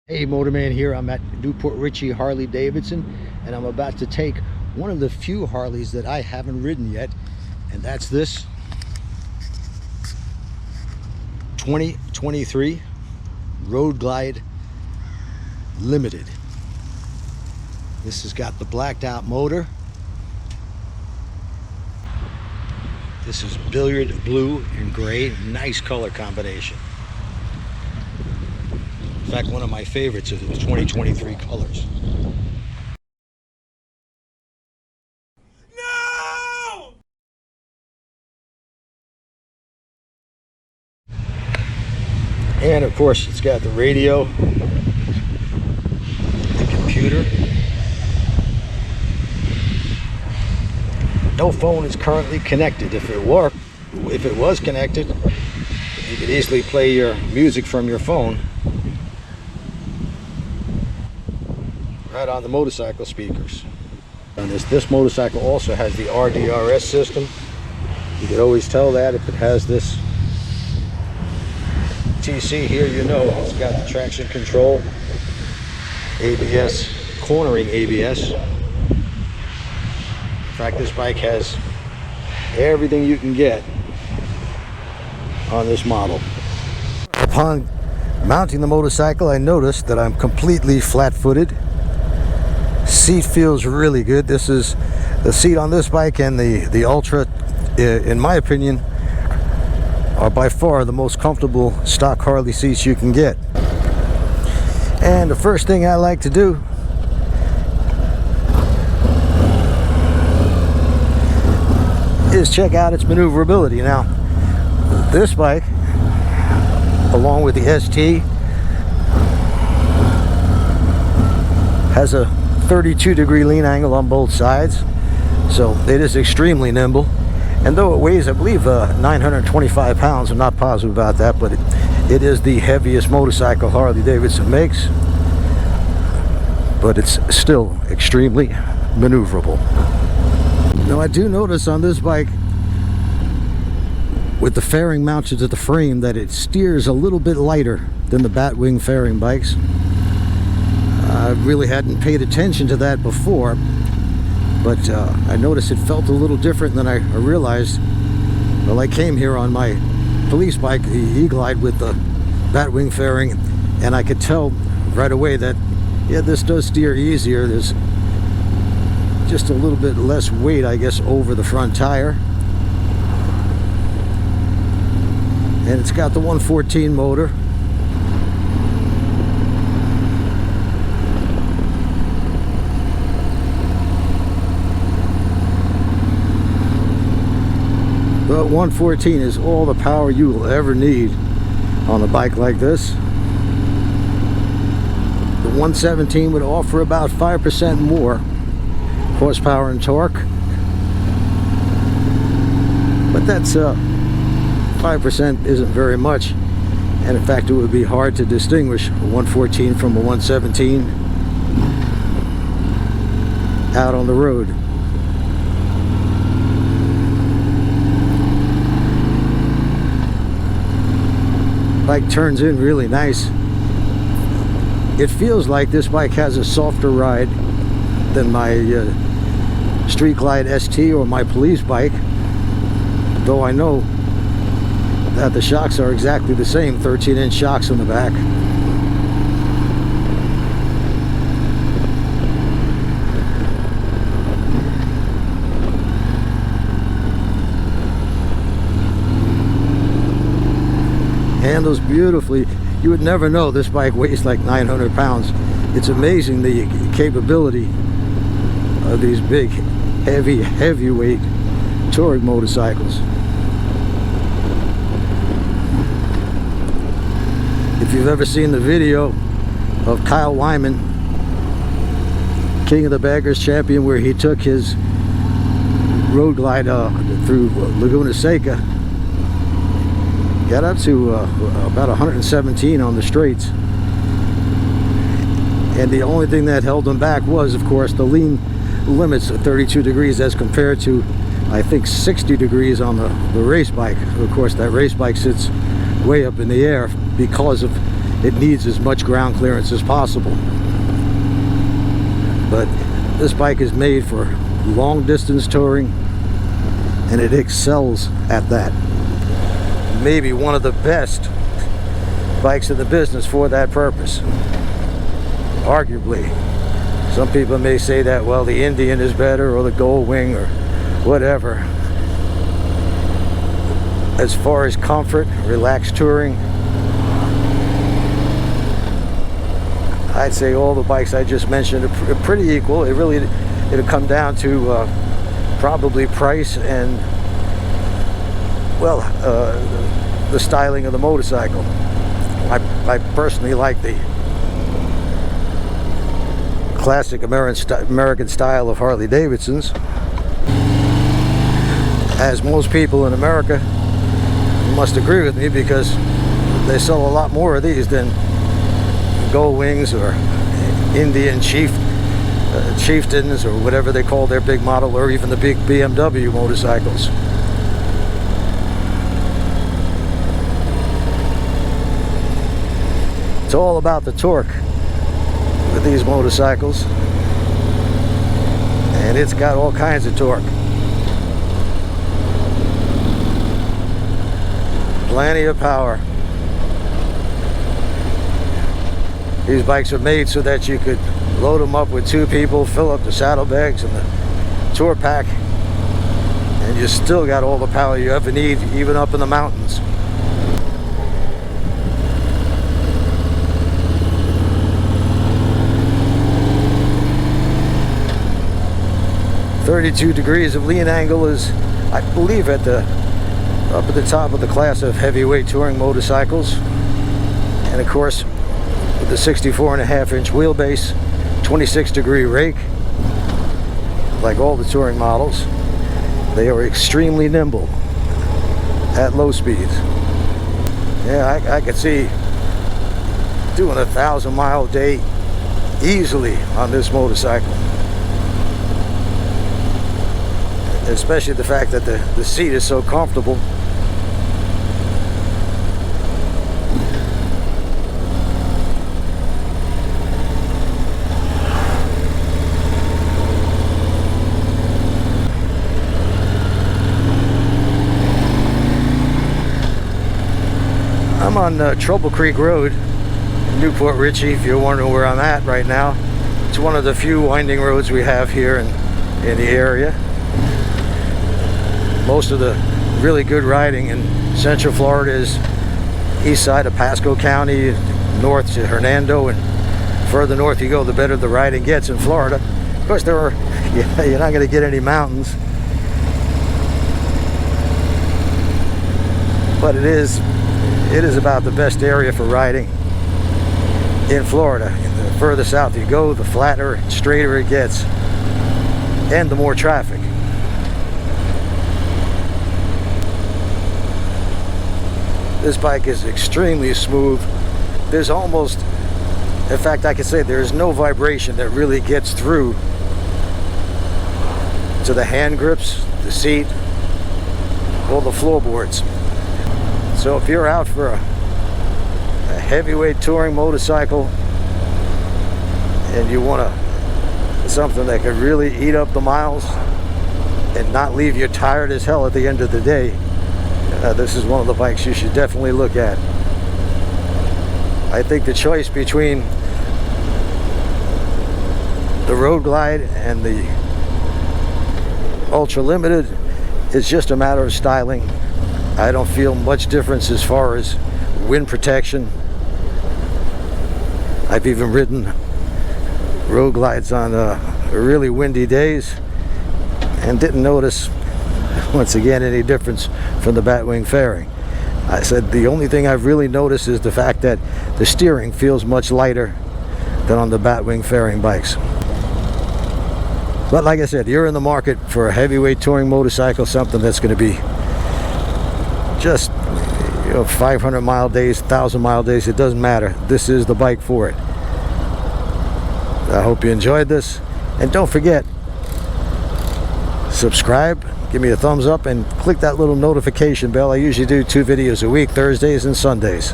Hey, Motorman here. I'm at Port Richey Harley-Davidson, and I'm about to take one of the few Harleys that I haven't ridden yet, and that's this 2023 Road Glide Limited. This has got the blacked out motor. This is billiard blue and gray, nice color combination. In fact, one of my favorites of the 2023 colors. No! And of course, it's got the radio, the computer. No phone is currently connected. If it was connected, you could easily play your music from your phone right on the motorcycle speakers. And this motorcycle also has the RDRS system. You could always tell that if it has this TC here, you know it's got the traction control, ABS, cornering ABS. In fact, this bike has everything you can get on this model. Upon mounting the motorcycle, I noticed that I'm completely flat-footed. Seat feels really good. This is the seat on this bike, and the Ultra, in my opinion, are by far the most comfortable stock Harley seats you can get. And the first thing I like to do is check out its maneuverability. Now, this bike, along with the ST, has a 32-degree lean angle on both sides, so it is extremely nimble. And though it weighs, I believe, 925 pounds, I'm not positive about that, but it is the heaviest motorcycle Harley-Davidson makes, but it's still extremely maneuverable. Now, I do notice on this bike, with the fairing mounted to the frame, that it steers a little bit lighter than the Batwing fairing bikes. I really hadn't paid attention to that before, but I noticed it felt a little different than I realized. Well, I came here on my police bike, the E-Glide, with the Batwing fairing, and I could tell right away that, yeah, this does steer easier. There's just a little bit less weight, I guess, over the front tire. And it's got the 114 motor. But 114 is all the power you will ever need on a bike like this. The 117 would offer about 5% more horsepower and torque, but that's 5% isn't very much, and in fact it would be hard to distinguish a 114 from a 117 out on the road. Bike turns in really nice. It feels like this bike has a softer ride than my Street Glide ST or my police bike, though I know that the shocks are exactly the same, 13-inch shocks on the back. Handles beautifully. You would never know this bike weighs like 900 pounds. It's amazing the capability of these big, heavyweight touring motorcycles. If you've ever seen the video of Kyle Wyman, King of the Baggers champion, where he took his Road Glide through Laguna Seca, got up to about 117 on the straights, and the only thing that held him back was, of course, the lean limits of 32 degrees as compared to, I think, 60 degrees on the race bike. Of course, that race bike sits way up in the air because of it needs as much ground clearance as possible. But this bike is made for long distance touring, and it excels at that. Maybe one of the best bikes in the business for that purpose, arguably. Some people may say that, well, the Indian is better, or the Gold Wing, or whatever. As far as comfort, relaxed touring, I'd say all the bikes I just mentioned are pretty equal. It'll come down to probably price and, well, the styling of the motorcycle. I personally like the classic American style of Harley-Davidsons, as most people in America must agree with me, because they sell a lot more of these than Gold Wings or Indian Chieftains or whatever they call their big model, or even the big BMW motorcycles. It's all about the torque with these motorcycles, and it's got all kinds of torque. Plenty of power. These bikes are made so that you could load them up with 2 people, fill up the saddlebags and the tour pack, and you still got all the power you ever need, even up in the mountains. .32 degrees of lean angle is, I believe, up at the top of the class of heavyweight touring motorcycles. And of course, with the 64.5-inch wheelbase, 26-degree rake, like all the touring models, they are extremely nimble at low speeds. Yeah, I could see doing a 1,000-mile day easily on this motorcycle. Especially the fact that the seat is so comfortable. I'm on Trouble Creek Road in Port Richey, if you're wondering where I'm at right now. It's one of the few winding roads we have here in the area. Most of the really good riding in Central Florida is east side of Pasco County, north to Hernando, and further north you go, the better the riding gets in Florida. Of course, you're not going to get any mountains, but it is about the best area for riding in Florida. The further south you go, the flatter and straighter it gets, and the more traffic. This bike is extremely smooth. There's almost, in fact, I can say there's no vibration that really gets through to the hand grips, the seat, or the floorboards. So if you're out for a heavyweight touring motorcycle and you want something that could really eat up the miles and not leave you tired as hell at the end of the day, this is one of the bikes you should definitely look at. I think the choice between the Road Glide and the Ultra Limited is just a matter of styling. I don't feel much difference as far as wind protection. I've even ridden Road Glides on really windy days and didn't notice, once again, any difference from the Batwing fairing. I said the only thing I've really noticed is the fact that the steering feels much lighter than on the Batwing fairing bikes. But like I said, you're in the market for a heavyweight touring motorcycle, something that's going to be just 500-mile days, 1,000-mile days, it doesn't matter. This is the bike for it. I hope you enjoyed this, and don't forget, subscribe, give me a thumbs up, and click that little notification bell. I usually do 2 videos a week, Thursdays and Sundays.